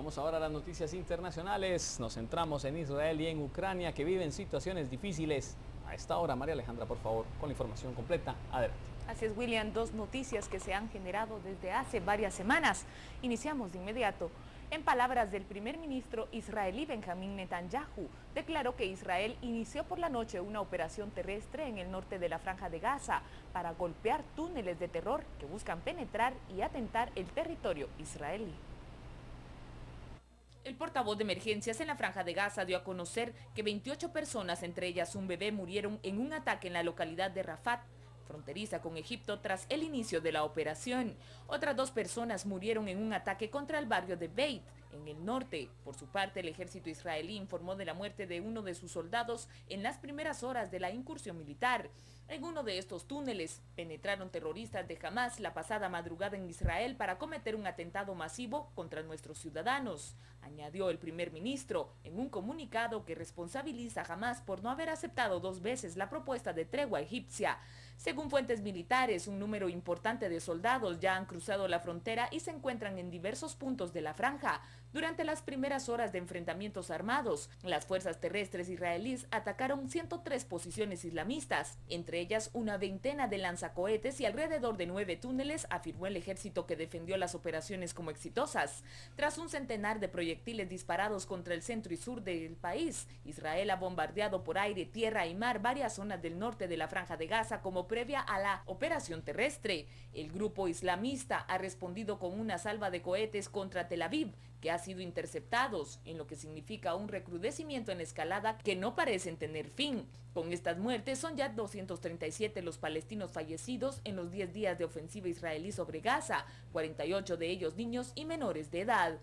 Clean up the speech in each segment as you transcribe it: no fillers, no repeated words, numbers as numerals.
Vamos ahora a las noticias internacionales. Nos centramos en Israel y en Ucrania, que viven situaciones difíciles. A esta hora, María Alejandra, por favor, con la información completa. Adelante. Así es, William, dos noticias que se han generado desde hace varias semanas. Iniciamos de inmediato. En palabras del primer ministro israelí Benjamín Netanyahu, declaró que Israel inició por la noche una operación terrestre en el norte de la Franja de Gaza para golpear túneles de terror que buscan penetrar y atentar el territorio israelí. El portavoz de emergencias en la Franja de Gaza dio a conocer que 28 personas, entre ellas un bebé, murieron en un ataque en la localidad de Rafat, fronteriza con Egipto, tras el inicio de la operación. Otras 2 personas murieron en un ataque contra el barrio de Beit, en el norte. Por su parte, el ejército israelí informó de la muerte de uno de sus soldados en las primeras horas de la incursión militar. En uno de estos túneles penetraron terroristas de Hamas la pasada madrugada en Israel para cometer un atentado masivo contra nuestros ciudadanos, añadió el primer ministro en un comunicado que responsabiliza a Hamas por no haber aceptado 2 veces la propuesta de tregua egipcia. Según fuentes militares, un número importante de soldados ya han cruzado la frontera y se encuentran en diversos puntos de la franja. Durante las primeras horas de enfrentamientos armados, las fuerzas terrestres israelíes atacaron 103 posiciones islamistas, entre ellas una veintena de lanzacohetes y alrededor de 9 túneles, afirmó el ejército, que defendió las operaciones como exitosas. Tras un centenar de proyectiles disparados contra el centro y sur del país, Israel ha bombardeado por aire, tierra y mar varias zonas del norte de la Franja de Gaza como previa a la operación terrestre. El grupo islamista ha respondido con una salva de cohetes contra Tel Aviv, que ha sido interceptados, en lo que significa un recrudecimiento en escalada que no parecen tener fin. Con estas muertes son ya 237 los palestinos fallecidos en los 10 días de ofensiva israelí sobre Gaza, 48 de ellos niños y menores de edad.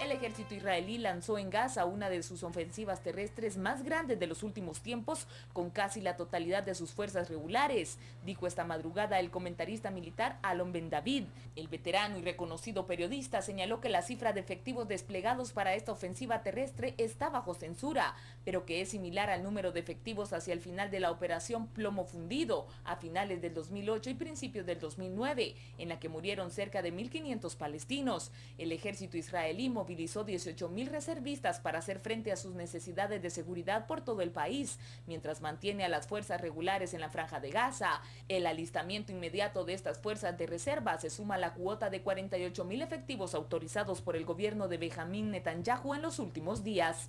El ejército israelí lanzó en Gaza una de sus ofensivas terrestres más grandes de los últimos tiempos, con casi la totalidad de sus fuerzas regulares, dijo esta madrugada el comentarista militar Alon Ben David. El veterano y reconocido periodista señaló que la cifra de efectivos desplegados para esta ofensiva terrestre está bajo censura, pero que es similar al número de efectivos hacia el final de la operación Plomo Fundido, a finales del 2008 y principios del 2009, en la que murieron cerca de 1.500 palestinos. El ejército israelí movilizó 18.000 reservistas para hacer frente a sus necesidades de seguridad por todo el país, mientras mantiene a las fuerzas regulares en la Franja de Gaza. El alistamiento inmediato de estas fuerzas de reserva se suma a la cuota de 48.000 efectivos autorizados por el gobierno de Benjamín Netanyahu en los últimos días.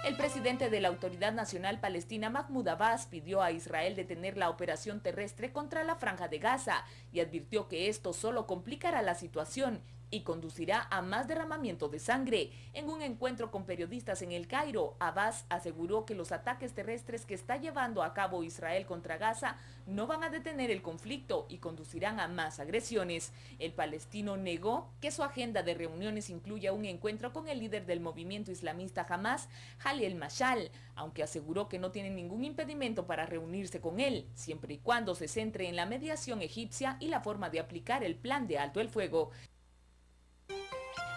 El presidente de la Autoridad Nacional Palestina, Mahmoud Abbas, pidió a Israel detener la operación terrestre contra la Franja de Gaza y advirtió que esto solo complicará la situación y conducirá a más derramamiento de sangre. En un encuentro con periodistas en El Cairo, Abbas aseguró que los ataques terrestres que está llevando a cabo Israel contra Gaza no van a detener el conflicto y conducirán a más agresiones. El palestino negó que su agenda de reuniones incluya un encuentro con el líder del movimiento islamista Hamas, Khalil al-Mashal, aunque aseguró que no tiene ningún impedimento para reunirse con él, siempre y cuando se centre en la mediación egipcia y la forma de aplicar el plan de alto el fuego.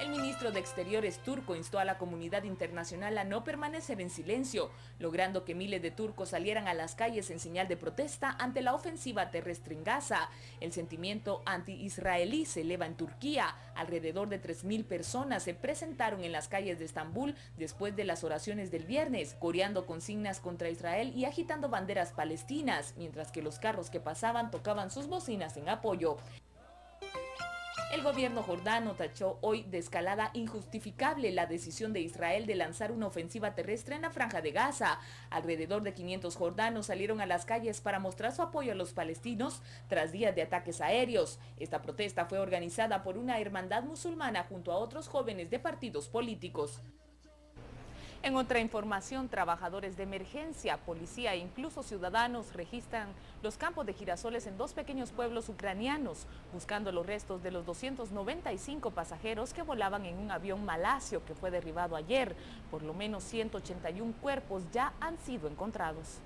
El ministro de Exteriores turco instó a la comunidad internacional a no permanecer en silencio, logrando que miles de turcos salieran a las calles en señal de protesta ante la ofensiva terrestre en Gaza. El sentimiento anti-israelí se eleva en Turquía. Alrededor de 3.000 personas se presentaron en las calles de Estambul después de las oraciones del viernes, coreando consignas contra Israel y agitando banderas palestinas, mientras que los carros que pasaban tocaban sus bocinas en apoyo. El gobierno jordano tachó hoy de escalada injustificable la decisión de Israel de lanzar una ofensiva terrestre en la Franja de Gaza. Alrededor de 500 jordanos salieron a las calles para mostrar su apoyo a los palestinos tras días de ataques aéreos. Esta protesta fue organizada por una hermandad musulmana junto a otros jóvenes de partidos políticos. En otra información, trabajadores de emergencia, policía e incluso ciudadanos registran los campos de girasoles en 2 pequeños pueblos ucranianos, buscando los restos de los 295 pasajeros que volaban en un avión malasio que fue derribado ayer. Por lo menos 181 cuerpos ya han sido encontrados.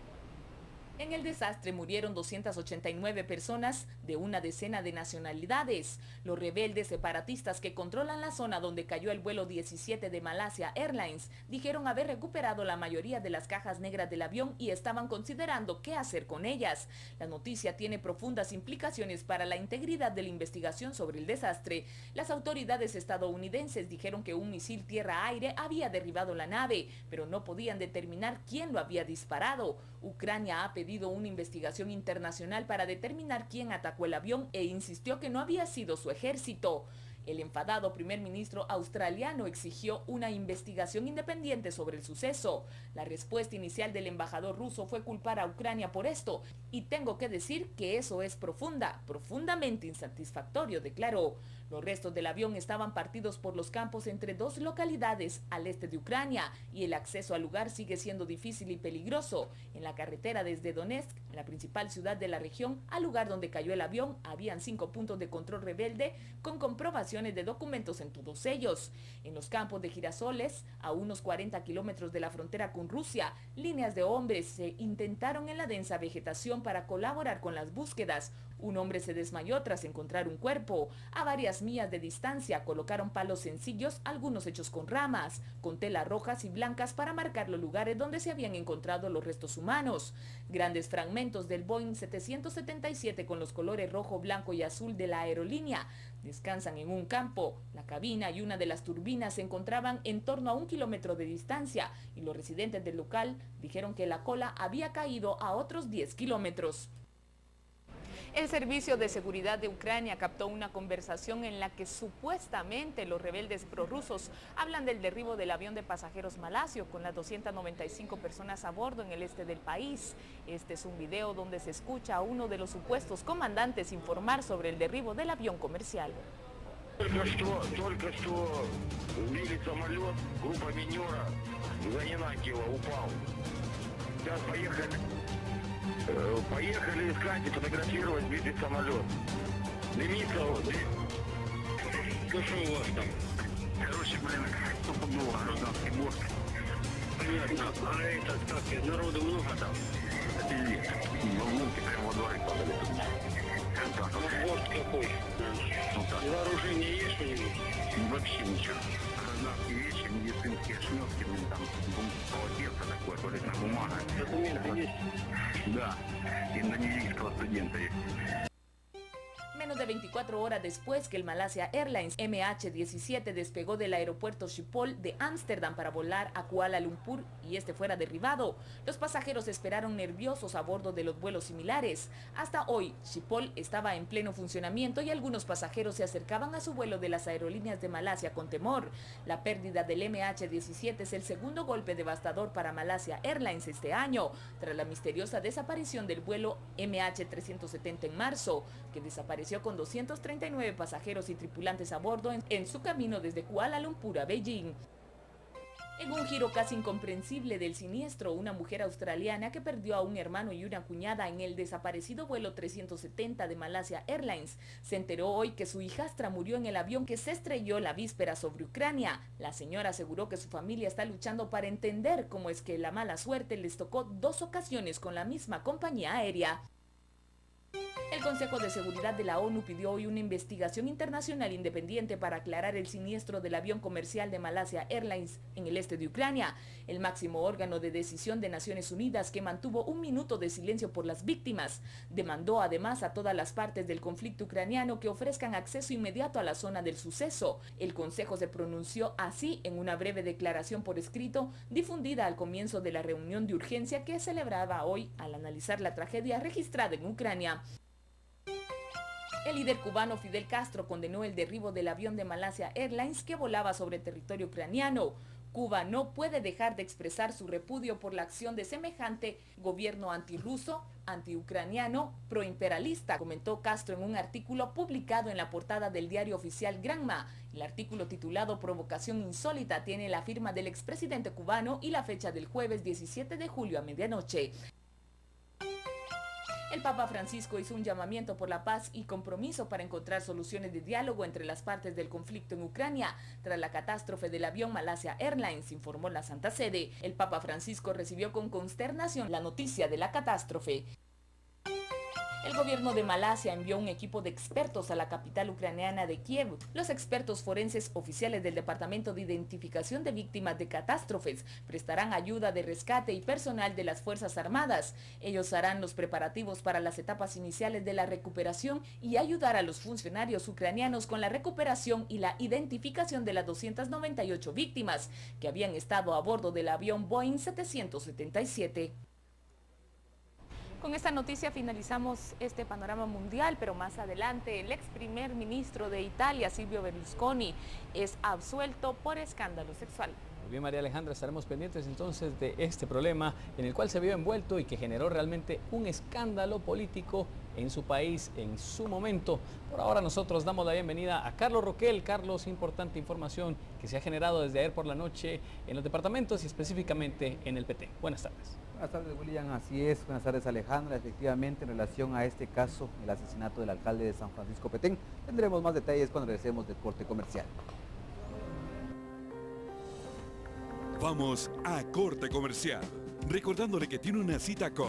En el desastre murieron 289 personas de una decena de nacionalidades. Los rebeldes separatistas que controlan la zona donde cayó el vuelo 17 de Malaysia Airlines dijeron haber recuperado la mayoría de las cajas negras del avión y estaban considerando qué hacer con ellas. La noticia tiene profundas implicaciones para la integridad de la investigación sobre el desastre. Las autoridades estadounidenses dijeron que un misil tierra-aire había derribado la nave, pero no podían determinar quién lo había disparado. Ucrania ha pedido una investigación internacional para determinar quién atacó el avión e insistió que no había sido su ejército. El enfadado primer ministro australiano exigió una investigación independiente sobre el suceso. La respuesta inicial del embajador ruso fue culpar a Ucrania por esto, y tengo que decir que eso es profundamente insatisfactorio, declaró. Los restos del avión estaban partidos por los campos entre dos localidades al este de Ucrania y el acceso al lugar sigue siendo difícil y peligroso. En la carretera desde Donetsk, la principal ciudad de la región, al lugar donde cayó el avión, habían 5 puntos de control rebelde con comprobaciones de documentos en todos ellos. En los campos de girasoles, a unos 40 kilómetros de la frontera con Rusia, líneas de hombres se intentaron en la densa vegetación para colaborar con las búsquedas. Un hombre se desmayó tras encontrar un cuerpo. A varias millas de distancia colocaron palos sencillos, algunos hechos con ramas, con telas rojas y blancas para marcar los lugares donde se habían encontrado los restos humanos. Grandes fragmentos del Boeing 777 con los colores rojo, blanco y azul de la aerolínea descansan en un campo. La cabina y una de las turbinas se encontraban en torno a 1 kilómetro de distancia y los residentes del local dijeron que la cola había caído a otros 10 kilómetros. El Servicio de Seguridad de Ucrania captó una conversación en la que supuestamente los rebeldes prorrusos hablan del derribo del avión de pasajeros malasio con las 295 personas a bordo en el este del país. Este es un video donde se escucha a uno de los supuestos comandantes informar sobre el derribo del avión comercial. Только что сбили самолет, группа минера, Занинакиева упал. Сейчас поехали искать и фотографировать сбитый самолет. Дымится. Что у вас там? Короче, стопудово гражданский борт. Понятно. А этот, как, народу много там? Нет. Волнуки прямо во дворе падали тут. Борт какой? Вооружение есть что-нибудь? Вообще ничего. Гражданские вещи, медицинские шмотки, там полотенце такое, туалетная бумага. Документы есть? Да, индонезийского студента есть. Menos de 24 horas después que el Malaysia Airlines MH17 despegó del aeropuerto Schiphol de Ámsterdam para volar a Kuala Lumpur y este fuera derribado, los pasajeros esperaron nerviosos a bordo de los vuelos similares. Hasta hoy, Schiphol estaba en pleno funcionamiento y algunos pasajeros se acercaban a su vuelo de las aerolíneas de Malasia con temor. La pérdida del MH17 es el segundo golpe devastador para Malaysia Airlines este año, tras la misteriosa desaparición del vuelo MH370 en marzo, que desapareció con 239 pasajeros y tripulantes a bordo en su camino desde Kuala Lumpur a Beijing. En un giro casi incomprensible del siniestro, una mujer australiana que perdió a un hermano y una cuñada en el desaparecido vuelo 370 de Malaysia Airlines se enteró hoy que su hijastra murió en el avión que se estrelló la víspera sobre Ucrania. La señora aseguró que su familia está luchando para entender cómo es que la mala suerte les tocó 2 ocasiones con la misma compañía aérea. El Consejo de Seguridad de la ONU pidió hoy una investigación internacional independiente para aclarar el siniestro del avión comercial de Malaysia Airlines en el este de Ucrania. El máximo órgano de decisión de Naciones Unidas, que mantuvo 1 minuto de silencio por las víctimas, demandó además a todas las partes del conflicto ucraniano que ofrezcan acceso inmediato a la zona del suceso. El Consejo se pronunció así en una breve declaración por escrito difundida al comienzo de la reunión de urgencia que celebraba hoy al analizar la tragedia registrada en Ucrania. El líder cubano Fidel Castro condenó el derribo del avión de Malaysia Airlines que volaba sobre territorio ucraniano. Cuba no puede dejar de expresar su repudio por la acción de semejante gobierno antirruso, antiucraniano, proimperialista, comentó Castro en un artículo publicado en la portada del diario oficial Granma. El artículo titulado Provocación insólita tiene la firma del expresidente cubano y la fecha del jueves 17 de julio a medianoche. El Papa Francisco hizo un llamamiento por la paz y compromiso para encontrar soluciones de diálogo entre las partes del conflicto en Ucrania. Tras la catástrofe del avión Malaysia Airlines, informó la Santa Sede, el Papa Francisco recibió con consternación la noticia de la catástrofe. El gobierno de Malasia envió un equipo de expertos a la capital ucraniana de Kiev. Los expertos forenses oficiales del Departamento de Identificación de Víctimas de Catástrofes prestarán ayuda de rescate y personal de las Fuerzas Armadas. Ellos harán los preparativos para las etapas iniciales de la recuperación y ayudar a los funcionarios ucranianos con la recuperación y la identificación de las 298 víctimas que habían estado a bordo del avión Boeing 777. Con esta noticia finalizamos este panorama mundial, pero más adelante el ex primer ministro de Italia, Silvio Berlusconi, es absuelto por escándalo sexual. Muy bien, María Alejandra, estaremos pendientes entonces de este problema en el cual se vio envuelto y que generó realmente un escándalo político en su país en su momento. Por ahora nosotros damos la bienvenida a Carlos Roquel. Carlos, importante información que se ha generado desde ayer por la noche en los departamentos y específicamente en el PT. Buenas tardes. Buenas tardes, William, así es. Buenas tardes, Alejandra. Efectivamente, en relación a este caso, el asesinato del alcalde de San Francisco Petén, tendremos más detalles cuando regresemos del corte comercial. Vamos a corte comercial, recordándole que tiene una cita con